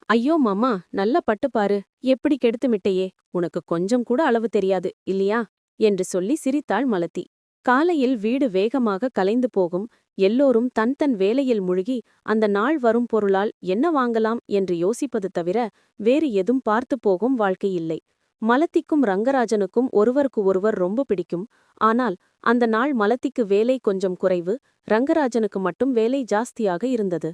ஐயோ மாமா, நல்ல பட்டு பாரு, எப்படி கெடுத்துமிட்டையே, உனக்கு கொஞ்சம் கூட அளவு தெரியாது இல்லையா என்று சொல்லி சிரித்தாள் மலத்தி. காலையில் வீடு வேகமாக கலைந்து போகும். எல்லோரும் தன் தன் வேலையில் முழுகி அந்த நாள் வரும் பொருளால் என்ன வாங்கலாம் என்று யோசிப்பது தவிர வேறு எதும் பார்த்து போகும் வாழ்க்கை இல்லை. மலத்திக்கும் ரங்கராஜனுக்கும் ஒருவருக்கு ஒருவர் ரொம்ப பிடிக்கும். ஆனால் அந்த நாள் மலத்திக்கு வேலை கொஞ்சம் குறைவு, ரங்கராஜனுக்கு மட்டும் வேலை ஜாஸ்தியாக இருந்தது.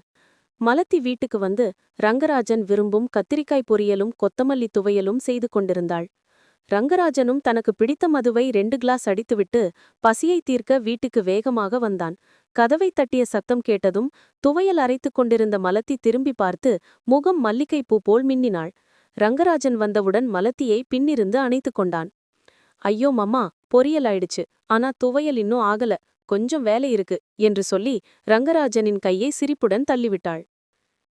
மலத்தி வீட்டுக்கு வந்து ரங்கராஜன் விரும்பும் கத்திரிக்காய் பொரியலும் கொத்தமல்லி துவையலும் செய்து கொண்டிருந்தாள். ரங்கராஜனும் தனக்கு பிடித்த மதுவை 2 கிளாஸ் அடித்துவிட்டு பசியை தீர்க்க வீட்டுக்கு வேகமாக வந்தான். கதவை தட்டிய சத்தம் கேட்டதும் துவையல் அரைத்துக் கொண்டிருந்த மலத்தி திரும்பி பார்த்து முகம் மல்லிகை பூ போல் மின்னினாள். ரங்கராஜன் வந்தவுடன் மலத்தியை பின்னிருந்து அணைத்து கொண்டான். ஐயோ மம்மா, பொரியல் ஆயிடுச்சு, ஆனா துவையல் இன்னும் ஆகல, கொஞ்சம் வேலை இருக்கு என்று சொல்லி ரங்கராஜனின் கையை சிரிப்புடன் தள்ளிவிட்டாள்.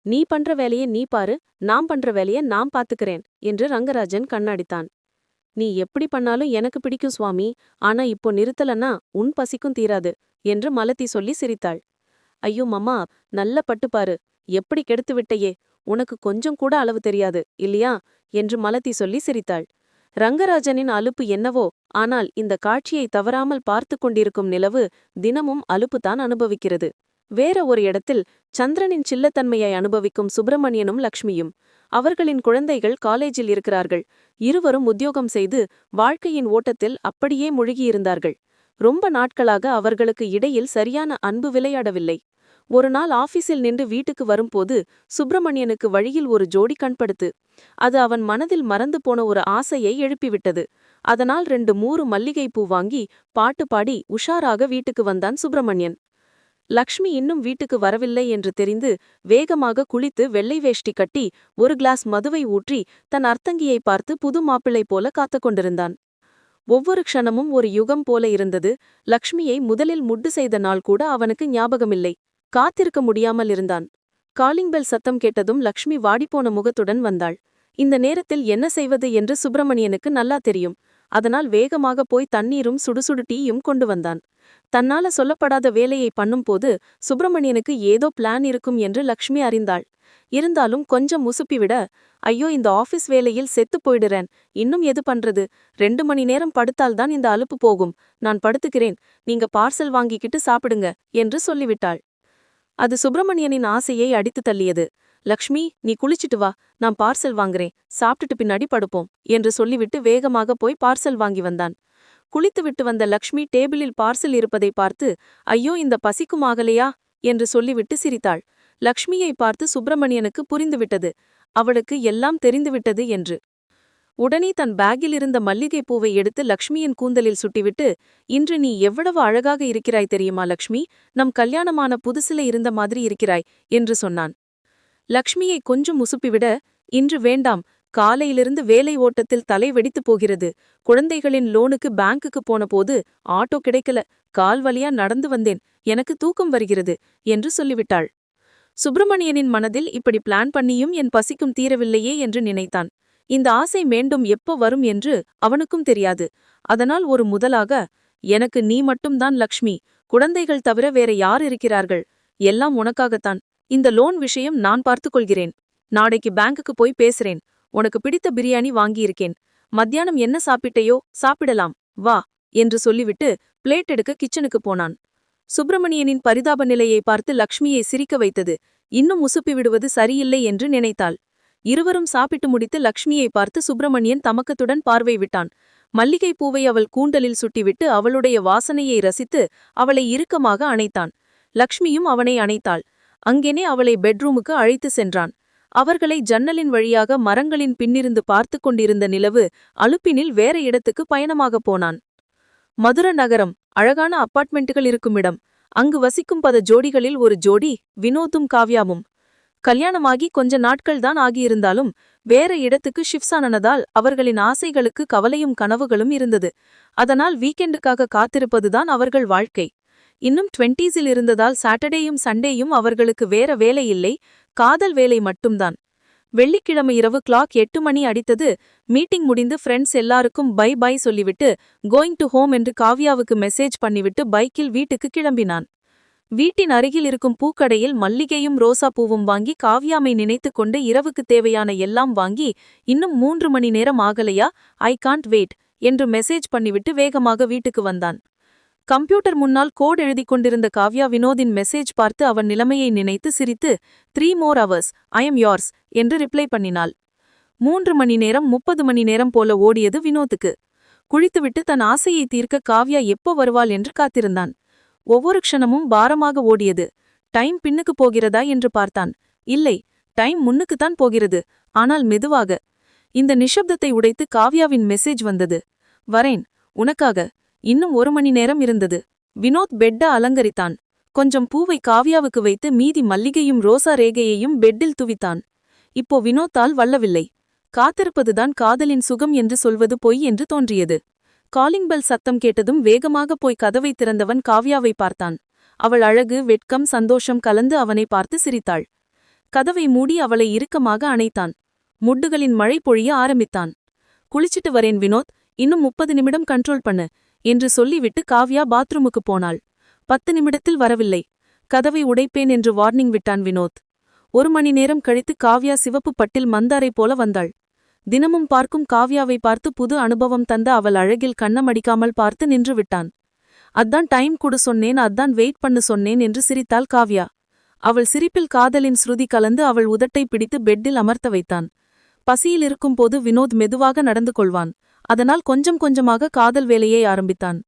நீ பண்ற வேலையை நீ பாரு, நான் பண்ற வேலையை நான் பாத்துக்கிறேன் என்று ரங்கராஜன் கண்ணாடித்தான். நீ எப்படி பண்ணாலும் எனக்கு பிடிக்கும் சுவாமி, ஆனா இப்போ நிறுத்தலன்னா உன் பசிக்கும் தீராது என்று மலத்தி சொல்லி சிரித்தாள். ஐயோ மம்மா, நல்ல பட்டு பாரு, எப்படி கெடுத்து விட்டையே, உனக்கு கொஞ்சம் கூட அளவு தெரியாது இல்லையா என்று மலத்தி சொல்லி சிரித்தாள். ரங்கராஜனின் அலுப்பு என்னவோ, ஆனால் இந்த காட்சியை தவறாமல் பார்த்து கொண்டிருக்கும் நிலவு தினமும் அலுப்புதான் அனுபவிக்கிறது. வேற ஒரு இடத்தில் சந்திரனின் சில்லத்தன்மையை அனுபவிக்கும் சுப்பிரமணியனும் லக்ஷ்மியும். அவர்களின் குழந்தைகள் காலேஜில் இருக்கிறார்கள். இருவரும் உத்தியோகம் செய்து வாழ்க்கையின் ஓட்டத்தில் அப்படியே முழுகியிருந்தார்கள். ரொம்ப நாட்களாக அவர்களுக்கு இடையில் சரியான அன்பு விளையாடவில்லை. ஒரு நாள் ஆபீஸில் நின்று வீட்டுக்கு வரும்போது சுப்பிரமணியனுக்கு வழியில் ஒரு ஜோடி கண்படுத்து. அது அவன் மனதில் மறந்து போன ஒரு ஆசையை எழுப்பிவிட்டது. அதனால் 2 மூறு மல்லிகைப்பூ வாங்கி பாட்டு பாடி உஷாராக வீட்டுக்கு வந்தான் சுப்பிரமணியன். லக்ஷ்மி இன்னும் வீட்டுக்கு வரவில்லை என்று தெரிந்து வேகமாக குளித்து வெள்ளை வேஷ்டி கட்டி 1 கிளாஸ் மதுவை ஊற்றி தன் அர்த்தங்கியை பார்த்து புது மாப்பிள்ளை போல காத்துக் கொண்டிருந்தான். ஒவ்வொரு க்ஷணமும் ஒரு யுகம் போல இருந்தது. லக்ஷ்மியை முதலில் முட்டு செய்த நாள் கூட அவனுக்கு ஞாபகமில்லை. காத்திருக்க முடியாமல் இருந்தான். காலிங் பெல் சத்தம் கேட்டதும் லக்ஷ்மி வாடிப்போன முகத்துடன் வந்தாள். இந்த நேரத்தில் என்ன செய்வது என்று சுப்பிரமணியனுக்கு நல்லா தெரியும். அதனால் வேகமாக போய் தண்ணீரும் சுடுசுடு டீயும் கொண்டு வந்தான். தன்னால சொல்லப்படாத வேலையை பண்ணும்போது சுப்பிரமணியனுக்கு ஏதோ பிளான் இருக்கும் என்று லக்ஷ்மி அறிந்தாள். இருந்தாலும் கொஞ்சம் முசுப்பிவிட, ஐயோ, இந்த ஆபீஸ் வேலையில் செத்து போயிடுறேன், இன்னும் எது பண்றது, 2 மணி நேரம் படுத்தால்தான் இந்த அலுப்பு போகும், நான் படுத்துக்கிறேன், நீங்க பார்சல் வாங்கிக்கிட்டு சாப்பிடுங்க என்று சொல்லிவிட்டாள். அது சுப்பிரமணியனின் ஆசையை அடித்து தள்ளியது. லக்ஷ்மி, நீ குளிச்சிட்டு வா, நான் பார்சல் வாங்குறேன், சாப்பிட்டுட்டு பின்னாடி படுப்போம் என்று சொல்லிவிட்டு வேகமாக போய் பார்சல் வாங்கி வந்தான். குளித்துவிட்டு வந்த லக்ஷ்மி டேபிளில் பார்சல் இருப்பதை பார்த்து, ஐயோ, இந்த பசிக்குமாகலையா என்று சொல்லிவிட்டு சிரித்தாள். லக்ஷ்மியை பார்த்து சுப்பிரமணியனுக்கு புரிந்துவிட்டது, அவளுக்கு எல்லாம் தெரிந்துவிட்டது என்று. உடனே தன் பேக்கில் இருந்த மல்லிகை பூவை எடுத்து லக்ஷ்மியின் கூந்தலில் சுட்டிவிட்டு, இன்று நீ எவ்வளவு அழகாக இருக்கிறாய் தெரியுமா லக்ஷ்மி, நம் கல்யாணமான புதுசில இருந்த மாதிரி இருக்கிறாய் என்று சொன்னான். லக்ஷ்மியை கொஞ்சம் முசுப்பிவிட, இன்று வேண்டாம், காலையிலிருந்து வேலை ஓட்டத்தில் தலை வெடித்து போகிறது, குழந்தைகளின் லோனுக்கு பேங்குக்கு போன போது ஆட்டோ கிடைக்கல, கால் வலியா நடந்து வந்தேன், எனக்கு தூக்கம் வருகிறது என்று சொல்லிவிட்டாள். சுப்பிரமணியனின் மனதில் இப்படி பிளான் பண்ணியும் என் பசிக்கும் தீரவில்லையே என்று நினைத்தான். இந்த ஆசை மீண்டும் எப்போ வரும் என்று அவனுக்கும் தெரியாது. அதனால் ஒரு முதலாக, எனக்கு நீ மட்டும்தான் லக்ஷ்மி, குழந்தைகள் தவிர வேற யார் இருக்கிறார்கள், எல்லாம் உனக்காகத்தான், இந்த லோன் விஷயம் நான் பார்த்துக்கொள்கிறேன், நாளைக்கு பேங்குக்கு போய் பேசுறேன், உனக்கு பிடித்த பிரியாணி வாங்கியிருக்கேன், மத்தியானம் என்ன சாப்பிட்டையோ சாப்பிடலாம், வா என்று சொல்லிவிட்டு பிளேட் எடுக்க கிச்சனுக்கு போனான். சுப்பிரமணியனின் பரிதாப நிலையை பார்த்து லக்ஷ்மியை சிரிக்க வைத்தது. இன்னும் உசுப்பி விடுவது சரியில்லை என்று நினைத்தாள். இருவரும் சாப்பிட்டு முடித்து லக்ஷ்மியை பார்த்து சுப்பிரமணியன் தமக்கத்துடன் பார்வை விட்டான். மல்லிகை பூவை அவள் கூண்டலில் சுட்டிவிட்டு அவளுடைய வாசனையை ரசித்து அவளை இறுக்கமாக அணைத்தான். லக்ஷ்மியும் அவனை அணைத்தாள். அங்கேனே அவளை பெட்ரூமுக்கு அழைத்து சென்றான். அவர்களை ஜன்னலின் வழியாக மரங்களின் பின்னிருந்து பார்த்து கொண்டிருந்த நிலவு அலுப்பினில் வேற இடத்துக்கு பயணமாகப் போனான். மதுர நகரம், அழகான அப்பார்ட்மெண்ட்டுகள் இருக்குமிடம். அங்கு வசிக்கும் 10 ஜோடிகளில் ஒரு ஜோடி வினோத்தும் காவ்யாவும். கல்யாணமாகி கொஞ்ச நாட்கள்தான் ஆகியிருந்தாலும் வேற இடத்துக்கு ஷிஃப்ட்ஸானதால் அவர்களின் ஆசைகளுக்கு கவலையும் கனவுகளும் இருந்தது. அதனால் வீக்கெண்டுக்காக காத்திருப்பதுதான் அவர்கள் வாழ்க்கை. இன்னும் 20ஸில் இருந்ததால் சாட்டர்டேயும் சண்டேயும் அவர்களுக்கு வேற வேலை இல்லை, காதல் வேலை மட்டும்தான். வெள்ளிக்கிழமை இரவு கிளாக் 8 மணி அடித்தது. மீட்டிங் முடிந்து ஃப்ரெண்ட்ஸ் எல்லாருக்கும் பை பை சொல்லிவிட்டு கோயிங் டு ஹோம் என்று காவ்யாவுக்கு மெசேஜ் பண்ணிவிட்டு பைக்கில் வீட்டுக்கு கிளம்பினான். வீட்டின் அருகில் இருக்கும் பூக்கடையில் மல்லிகையும் ரோசா பூவும் வாங்கி காவ்யாமை நினைத்து கொண்டு இரவுக்கு தேவையான எல்லாம் வாங்கி இன்னும் 3 மணி நேரம் ஆகலையா, ஐ காண்ட் வெயிட் என்று மெசேஜ் பண்ணிவிட்டு வேகமாக வீட்டுக்கு வந்தான். கம்ப்யூட்டர் முன்னால் கோட் எழுதிக் கொண்டிருந்த காவ்யா வினோதின் மெசேஜ் பார்த்து அவன் நிலைமையை நினைத்து சிரித்து 3 more hours, I am yours என்று ரிப்ளை பண்ணினாள். 3 மணி நேரம் 30 மணி நேரம் போல ஓடியது வினோத்துக்கு. குளித்துவிட்டு தன் ஆசையை தீர்க்க காவ்யா எப்போ வருவாள் என்று காத்திருந்தான். ஒவ்வொரு க்ஷணமும் பாரமாக ஓடியது. டைம் பின்னுக்கு போகிறதா என்று பார்த்தான். இல்லை, டைம் முன்னுக்குத்தான் போகிறது, ஆனால் மெதுவாக. இந்த நிஷப்தத்தை உடைத்து காவ்யாவின் மெசேஜ் வந்தது. வரேன், உனக்காக. இன்னும் 1 மணி நேரம் இருந்தது. வினோத் பெட்ட அலங்கரித்தான். கொஞ்சம் பூவை காவ்யாவுக்கு வைத்து மீதி மல்லிகையும் ரோசா ரேகையையும் பெட்டில் துவித்தான். இப்போ வினோத்தால் வல்லவில்லை. காத்திருப்பதுதான் காதலின் சுகம் என்று சொல்வது பொய் என்று தோன்றியது. காலிங் பெல் சத்தம் கேட்டதும் வேகமாக போய் கதவை திறந்தவன் காவ்யாவை பார்த்தான். அவள் அழகு, வெட்கம், சந்தோஷம் கலந்து அவனை பார்த்து சிரித்தாள். கதவை மூடி அவளை இறுக்கமாக அணைத்தான். முட்டுகளின் மழை பொழிய ஆரம்பித்தான். குளிச்சிட்டு வரேன் வினோத், இன்னும் 30 நிமிடம் கண்ட்ரோல் பண்ணு என்று சொல்லிவிட்டு காவ்யா பாத்ரூமுக்கு போனாள். 10 நிமிடத்தில் வரவில்லை. கதவை உடைப்பேன் என்று வார்னிங் விட்டான் வினோத். 1 மணி நேரம் கழித்து காவ்யா சிவப்பு பட்டில் மந்தாரை போல வந்தாள். தினமும் பார்க்கும் காவ்யாவை பார்த்து புது அனுபவம் தந்த அவள் அழகில் கண்ணமடிக்காமல் பார்த்து நின்று விட்டான். அதான் டைம் கொடு சொன்னேன், அதான் வெயிட் பண்ணு சொன்னேன் என்று சிரித்தாள் காவ்யா. அவள் சிரிப்பில் காதலின் ஸ்ருதி கலந்து அவள் உதட்டை பிடித்து பெட்டில் அமர்த்த வைத்தான். பசியில் இருக்கும்போது வினோத் மெதுவாக நடந்து கொள்வான். அதனால் கொஞ்சம் கொஞ்சமாக காதல் வேலையை ஆரம்பித்தான்.